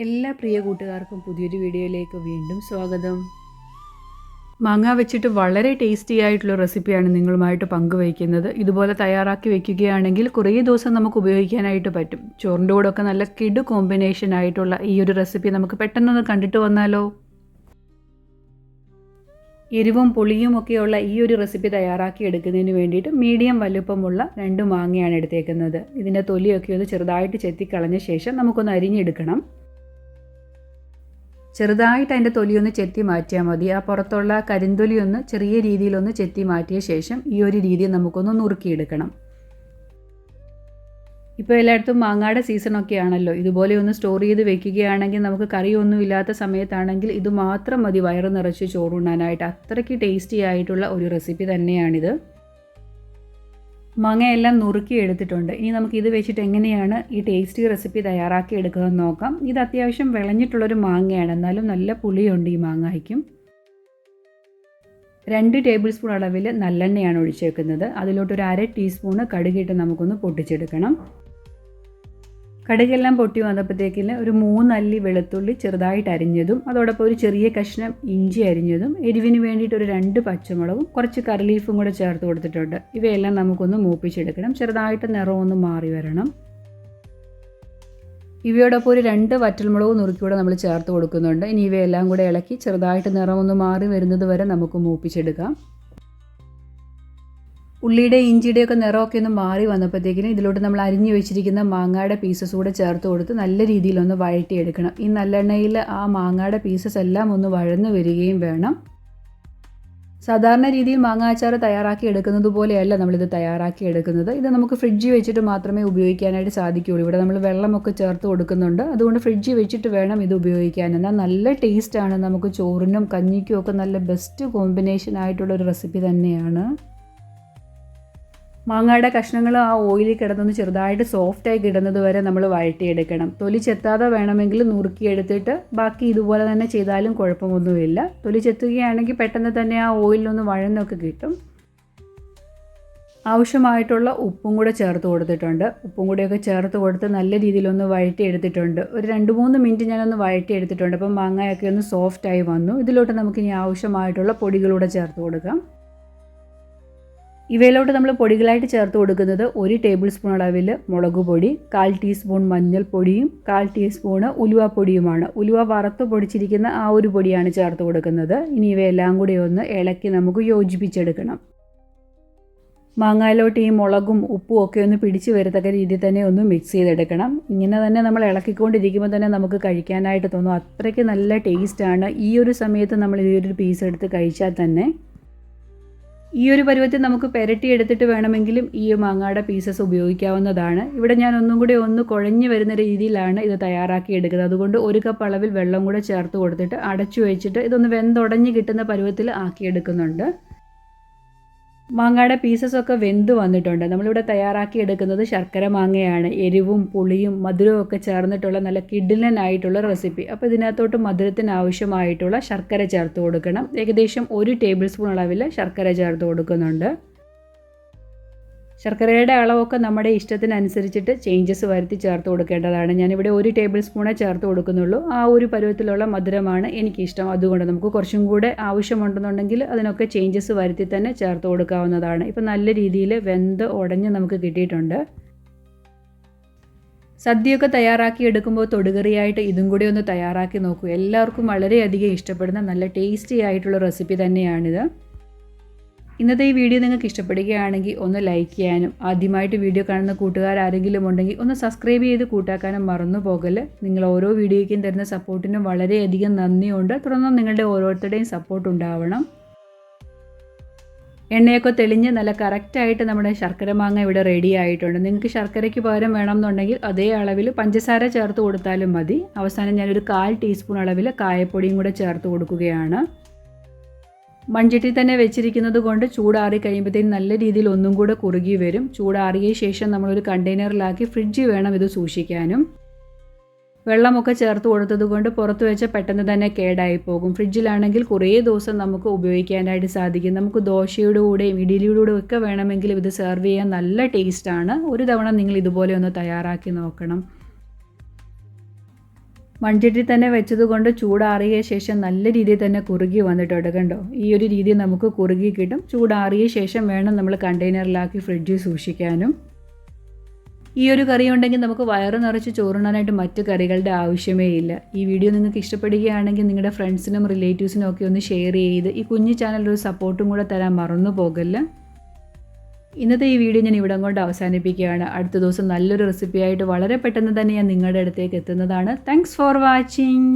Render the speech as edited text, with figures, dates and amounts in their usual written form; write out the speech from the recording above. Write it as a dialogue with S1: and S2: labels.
S1: എല്ലാ പ്രിയ കൂട്ടുകാർക്കും പുതിയൊരു വീഡിയോയിലേക്ക് വീണ്ടും സ്വാഗതം. മാങ്ങ വെച്ചിട്ട് വളരെ ടേസ്റ്റി ആയിട്ടുള്ള റെസിപ്പിയാണ് നിങ്ങളുമായിട്ട് പങ്കുവയ്ക്കുന്നത്. ഇതുപോലെ തയ്യാറാക്കി വെക്കുകയാണെങ്കിൽ കുറേ ദിവസം നമുക്ക് ഉപയോഗിക്കാനായിട്ട് പറ്റും. ചോറിൻ്റെ കൂടെയൊക്കെ നല്ല കിടു കോമ്പിനേഷൻ ആയിട്ടുള്ള ഈ ഒരു റെസിപ്പി നമുക്ക് പെട്ടെന്നൊന്ന് കണ്ടിട്ട് വന്നാലോ. എരിവും പുളിയും ഒക്കെയുള്ള ഈ ഒരു റെസിപ്പി തയ്യാറാക്കി എടുക്കുന്നതിന് വേണ്ടിയിട്ട് മീഡിയം വലുപ്പമുള്ള 2 മാങ്ങയാണ് എടുത്തേക്കുന്നത്. ഇതിൻ്റെ തൊലിയൊക്കെ ഒന്ന് ചെറുതായിട്ട് ചെത്തിക്കളഞ്ഞ ശേഷം നമുക്കൊന്ന് അരിഞ്ഞെടുക്കണം. ചെറുതായിട്ട് അതിൻ്റെ തൊലിയൊന്ന് ചെത്തി മാറ്റിയാൽ മതി. ആ പുറത്തുള്ള കരിന്തൊലി ഒന്ന് ചെറിയ രീതിയിലൊന്ന് ചെത്തി മാറ്റിയ ശേഷം ഈ ഒരു രീതിയിൽ നമുക്കൊന്ന് നുറുക്കിയെടുക്കണം. ഇപ്പോൾ എല്ലായിടത്തും മാങ്ങയുടെ സീസണൊക്കെ ആണല്ലോ. ഇതുപോലെ ഒന്ന് സ്റ്റോർ ചെയ്ത് വെക്കുകയാണെങ്കിൽ നമുക്ക് കറിയൊന്നും ഇല്ലാത്ത സമയത്താണെങ്കിൽ ഇത് മാത്രം മതി വയറ് നിറച്ച് ചോറുണ്ണാനായിട്ട്. അത്രയ്ക്ക് ടേസ്റ്റി ആയിട്ടുള്ള ഒരു റെസിപ്പി തന്നെയാണിത്. മാങ്ങയെല്ലാം നുറുക്കി എടുത്തിട്ടുണ്ട്. ഇനി നമുക്ക് ഇത് വെച്ചിട്ട് എങ്ങനെയാണ് ഈ ടേസ്റ്റി റെസിപ്പി തയ്യാറാക്കി എടുക്കുന്നതെന്ന് നോക്കാം. ഇത് അത്യാവശ്യം വിളഞ്ഞിട്ടുള്ളൊരു മാങ്ങയാണ്, എന്നാലും നല്ല പുളിയുണ്ട് ഈ മാങ്ങയ്ക്കും. 2 ടേബിൾ സ്പൂൺ അളവിൽ നല്ലെണ്ണയാണ് ഒഴിച്ചേക്കുന്നത്. അതിലോട്ടൊരു 1/2 ടീസ്പൂണ് കടുകിട്ട് നമുക്കൊന്ന് പൊട്ടിച്ചെടുക്കണം. കടുകെല്ലാം പൊട്ടി വന്നപ്പോഴത്തേക്കിന് ഒരു 3 അല്ലി വെളുത്തുള്ളി ചെറുതായിട്ട് അരിഞ്ഞതും അതോടൊപ്പം ഒരു ചെറിയ കഷ്ണം ഇഞ്ചി അരിഞ്ഞതും എരിവിന് വേണ്ടിയിട്ട് ഒരു 2 പച്ചമുളകും കുറച്ച് കറി ലീഫും കൂടെ ചേർത്ത് കൊടുത്തിട്ടുണ്ട്. ഇവയെല്ലാം നമുക്കൊന്ന് മൂപ്പിച്ചെടുക്കണം. ചെറുതായിട്ട് നിറമൊന്ന് മാറി വരണം. ഇവയോടൊപ്പം ഒരു 2 വറ്റൽമുളക് നുറുക്കിയൂടെ നമ്മൾ ചേർത്ത് കൊടുക്കുന്നുണ്ട്. ഇനി ഇവയെല്ലാം കൂടെ ഇളക്കി ചെറുതായിട്ട് നിറമൊന്ന് മാറി വരുന്നത് വരെ നമുക്ക് മൂപ്പിച്ചെടുക്കാം. ഉള്ളിയുടെ ഇഞ്ചിയുടെയൊക്കെ നിറമൊക്കെ ഒന്ന് മാറി വന്നപ്പോഴത്തേക്കിനും ഇതിലോട്ട് നമ്മൾ അരിഞ്ഞു വെച്ചിരിക്കുന്ന മാങ്ങയുടെ പീസസ് കൂടെ ചേർത്ത് കൊടുത്ത് നല്ല രീതിയിലൊന്ന് വഴറ്റിയെടുക്കണം. ഈ നല്ലെണ്ണയിൽ ആ മാങ്ങയുടെ പീസസ് എല്ലാം ഒന്ന് വഴന്നു വരികയും വേണം. സാധാരണ രീതിയിൽ മാങ്ങ അച്ചാർ തയ്യാറാക്കി എടുക്കുന്നത് പോലെയല്ല നമ്മളിത് തയ്യാറാക്കി എടുക്കുന്നത്. ഇത് നമുക്ക് ഫ്രിഡ്ജിൽ വെച്ചിട്ട് മാത്രമേ ഉപയോഗിക്കാനായിട്ട് സാധിക്കുകയുള്ളൂ. ഇവിടെ നമ്മൾ വെള്ളമൊക്കെ ചേർത്ത് കൊടുക്കുന്നുണ്ട്. അതുകൊണ്ട് ഫ്രിഡ്ജിൽ വെച്ചിട്ട് വേണം ഇത് ഉപയോഗിക്കാൻ. എന്നാൽ നല്ല ടേസ്റ്റാണ്. നമുക്ക് ചോറിനും കഞ്ഞിക്കും ഒക്കെ നല്ല ബെസ്റ്റ് കോമ്പിനേഷൻ ആയിട്ടുള്ളൊരു റെസിപ്പി തന്നെയാണ്. മാങ്ങയുടെ കഷ്ണങ്ങൾ ആ ഓയിലിൽ കിടന്നൊന്ന് ചെറുതായിട്ട് സോഫ്റ്റായി കിടന്നത് വരെ നമ്മൾ വഴറ്റിയെടുക്കണം. തൊലി ചെത്താതെ വേണമെങ്കിൽ നുറുക്കിയെടുത്തിട്ട് ബാക്കി ഇതുപോലെ തന്നെ ചെയ്താലും കുഴപ്പമൊന്നുമില്ല. തൊലി ചെത്തുകയാണെങ്കിൽ പെട്ടെന്ന് തന്നെ ആ ഓയിലൊന്ന് വഴന്നൊക്കെ കിട്ടും. ആവശ്യമായിട്ടുള്ള ഉപ്പും കൂടെ ചേർത്ത് കൊടുത്തിട്ടുണ്ട്. ഉപ്പും കൂടെയൊക്കെ ചേർത്ത് കൊടുത്ത് നല്ല രീതിയിലൊന്ന് വഴറ്റിയെടുത്തിട്ടുണ്ട്. ഒരു 2-3 മിനിറ്റ് ഞാനൊന്ന് വഴറ്റിയെടുത്തിട്ടുണ്ട്. അപ്പം മാങ്ങയൊക്കെ ഒന്ന് സോഫ്റ്റായി വന്നു. ഇതിലോട്ട് നമുക്കിനി ആവശ്യമായിട്ടുള്ള പൊടികളൂടെ ചേർത്ത് കൊടുക്കാം. ഇവയിലോട്ട് നമ്മൾ പൊടികളായിട്ട് ചേർത്ത് കൊടുക്കുന്നത് 1 ടേബിൾ സ്പൂൺ അളവിൽ മുളക് പൊടി, 1/4 ടീസ്പൂൺ മഞ്ഞൾപ്പൊടിയും 1/4 ടീസ്പൂണ് ഉലുവപ്പൊടിയുമാണ്. ഉലുവ വറുത്ത് പൊടിച്ചിരിക്കുന്ന ആ ഒരു പൊടിയാണ് ചേർത്ത് കൊടുക്കുന്നത്. ഇനി ഇവയെല്ലാം കൂടി ഒന്ന് ഇളക്കി നമുക്ക് യോജിപ്പിച്ചെടുക്കണം. മാങ്ങയിലോട്ട് ഈ മുളകും ഉപ്പും ഒക്കെ ഒന്ന് പിടിച്ച് വരത്തക്ക രീതിയിൽ തന്നെ ഒന്ന് മിക്സ് ചെയ്തെടുക്കണം. ഇങ്ങനെ തന്നെ നമ്മൾ ഇളക്കിക്കൊണ്ടിരിക്കുമ്പോൾ തന്നെ നമുക്ക് കഴിക്കാനായിട്ട് തോന്നും. അത്രയ്ക്ക് നല്ല ടേസ്റ്റാണ്. ഈ ഒരു സമയത്ത് നമ്മൾ ഈ ഒരു പീസ് എടുത്ത് കഴിച്ചാൽ തന്നെ ഈ ഒരു പരുവത്തിൽ നമുക്ക് പെരട്ടി എടുത്തിട്ട് വേണമെങ്കിലും ഈ മാങ്ങയുടെ പീസസ് ഉപയോഗിക്കാവുന്നതാണ്. ഇവിടെ ഞാൻ ഒന്നും കൂടി ഒന്ന് കുഴഞ്ഞു വരുന്ന രീതിയിലാണ് ഇത് തയ്യാറാക്കി എടുക്കുന്നത്. അതുകൊണ്ട് 1 കപ്പ് അളവിൽ വെള്ളം കൂടെ ചേർത്ത് കൊടുത്തിട്ട് അടച്ചു വെച്ചിട്ട് ഇതൊന്ന് വെന്തുടഞ്ഞ് കിട്ടുന്ന പരുവത്തിൽ ആക്കിയെടുക്കുന്നുണ്ട്. മാങ്ങയുടെ പീസസൊക്കെ വെന്ത് വന്നിട്ടുണ്ട്. നമ്മളിവിടെ തയ്യാറാക്കി എടുക്കുന്നത് ശർക്കര മാങ്ങയാണ്. എരിവും പുളിയും മധുരവും ഒക്കെ ചേർന്നിട്ടുള്ള നല്ല കിടിലനായിട്ടുള്ള റെസിപ്പി. അപ്പോൾ ഇതിനകത്തോട്ട് മധുരത്തിന് ആവശ്യമായിട്ടുള്ള ശർക്കര ചേർത്ത് കൊടുക്കണം. ഏകദേശം 1 ടേബിൾ സ്പൂൺ അളവിൽ ശർക്കര ചേർത്ത് കൊടുക്കുന്നുണ്ട്. ശർക്കരയുടെ അളവൊക്കെ നമ്മുടെ ഇഷ്ടത്തിനനുസരിച്ചിട്ട് ചേഞ്ചസ് വരുത്തി ചേർത്ത് കൊടുക്കേണ്ടതാണ്. ഞാനിവിടെ 1 ടേബിൾ സ്പൂണേ ചേർത്ത് കൊടുക്കുന്നുള്ളൂ. ആ ഒരു പരുവത്തിലുള്ള മധുരമാണ് എനിക്കിഷ്ടം. അതുകൊണ്ട് നമുക്ക് കുറച്ചും കൂടെ ആവശ്യമുണ്ടെന്നുണ്ടെങ്കിൽ അതിനൊക്കെ ചേഞ്ചസ് വരുത്തി തന്നെ ചേർത്ത് കൊടുക്കാവുന്നതാണ്. ഇപ്പം നല്ല രീതിയിൽ വെന്ത് ഉടഞ്ഞ് നമുക്ക് കിട്ടിയിട്ടുണ്ട്. സദ്യയൊക്കെ തയ്യാറാക്കി എടുക്കുമ്പോൾ തൊടുകറിയായിട്ട് ഇതും കൂടി ഒന്ന് തയ്യാറാക്കി നോക്കൂ. എല്ലാവർക്കും വളരെയധികം ഇഷ്ടപ്പെടുന്ന നല്ല ടേസ്റ്റി ആയിട്ടുള്ള റെസിപ്പി തന്നെയാണിത്. ഇന്നത്തെ ഈ വീഡിയോ നിങ്ങൾക്ക് ഇഷ്ടപ്പെടുകയാണെങ്കിൽ ഒന്ന് ലൈക്ക് ചെയ്യാനും ആദ്യമായിട്ട് വീഡിയോ കാണുന്ന കൂട്ടുകാരാരെങ്കിലും ഉണ്ടെങ്കിൽ ഒന്ന് സബ്സ്ക്രൈബ് ചെയ്ത് കൂട്ടാക്കാനും മറന്നു പോകല്. നിങ്ങൾ ഓരോ വീഡിയോയ്ക്കും തരുന്ന സപ്പോർട്ടിനും വളരെയധികം നന്ദിയുണ്ട്. തുടർന്നും നിങ്ങളുടെ ഓരോരുത്തരുടെയും സപ്പോർട്ട് ഉണ്ടാവണം. എണ്ണയൊക്കെ തെളിഞ്ഞ് നല്ല കറക്റ്റായിട്ട് നമ്മുടെ ശർക്കര മാങ്ങ ഇവിടെ റെഡി ആയിട്ടുണ്ട്. നിങ്ങൾക്ക് ശർക്കരയ്ക്ക് പകരം വേണമെന്നുണ്ടെങ്കിൽ അതേ അളവിൽ പഞ്ചസാര ചേർത്ത് കൊടുത്താലും മതി. അവസാനം ഞാനൊരു 1/4 ടീസ്പൂൺ അളവിൽ കായപ്പൊടിയും കൂടെ ചേർത്ത് കൊടുക്കുകയാണ്. മൺചട്ടി തന്നെ വെച്ചിരിക്കുന്നത് കൊണ്ട് ചൂടാറി കഴിയുമ്പോഴത്തേക്കും നല്ല രീതിയിൽ ഒന്നും കൂടെ കുറുകി വരും. ചൂടാറിയ ശേഷം നമ്മളൊരു കണ്ടെയ്നറിലാക്കി ഫ്രിഡ്ജിൽ വേണം ഇത് സൂക്ഷിക്കാനും. വെള്ളമൊക്കെ ചേർത്ത് കൊടുത്തത് കൊണ്ട് പുറത്ത് വെച്ചാൽ പെട്ടെന്ന് തന്നെ കേടായി പോകും. ഫ്രിഡ്ജിലാണെങ്കിൽ കുറേ ദിവസം നമുക്ക് ഉപയോഗിക്കാനായിട്ട് സാധിക്കും. നമുക്ക് ദോശയുടെ കൂടെയും ഇഡ്ഡലിയുടെ കൂടെ ഒക്കെ വേണമെങ്കിലും ഇത് സെർവ് ചെയ്യാൻ നല്ല ടേസ്റ്റാണ്. ഒരു തവണ നിങ്ങൾ ഇതുപോലെ ഒന്ന് തയ്യാറാക്കി നോക്കണം. മൺചട്ടി തന്നെ വെച്ചതുകൊണ്ട് ചൂടാറിയ ശേഷം നല്ല രീതിയിൽ തന്നെ കുറുകി വന്നിട്ടുണ്ട് കണ്ടോ. ഈ ഒരു രീതിയിൽ നമുക്ക് കുറുകി കിട്ടും. ചൂടാറിയ ശേഷം വേണം നമ്മൾ കണ്ടെയ്നറിലാക്കി ഫ്രിഡ്ജിൽ സൂക്ഷിക്കാനും. ഈ ഒരു കറി ഉണ്ടെങ്കിൽ നമുക്ക് വയറ് നിറച്ച് ചോറുണ്ണാനായിട്ട് മറ്റ് കറികളുടെ ആവശ്യമേ ഇല്ല. ഈ വീഡിയോ നിങ്ങൾക്ക് ഇഷ്ടപ്പെടുകയാണെങ്കിൽ നിങ്ങളുടെ ഫ്രണ്ട്സിനും റിലേറ്റീവ്സിനും ഒക്കെ ഒന്ന് ഷെയർ ചെയ്ത് ഈ കുഞ്ഞു ചാനലൊരു സപ്പോർട്ടും കൂടെ തരാൻ മറന്നു പോകല്ല. ഇന്നത്തെ ഈ വീഡിയോ ഞാൻ ഇവിടം കൊണ്ട് അവസാനിപ്പിക്കുകയാണ്. അടുത്ത ദിവസം നല്ലൊരു റെസിപ്പിയായിട്ട് വളരെ പെട്ടെന്ന് തന്നെ ഞാൻ നിങ്ങളുടെ അടുത്തേക്ക് എത്തുന്നതാണ്. Thanks for watching.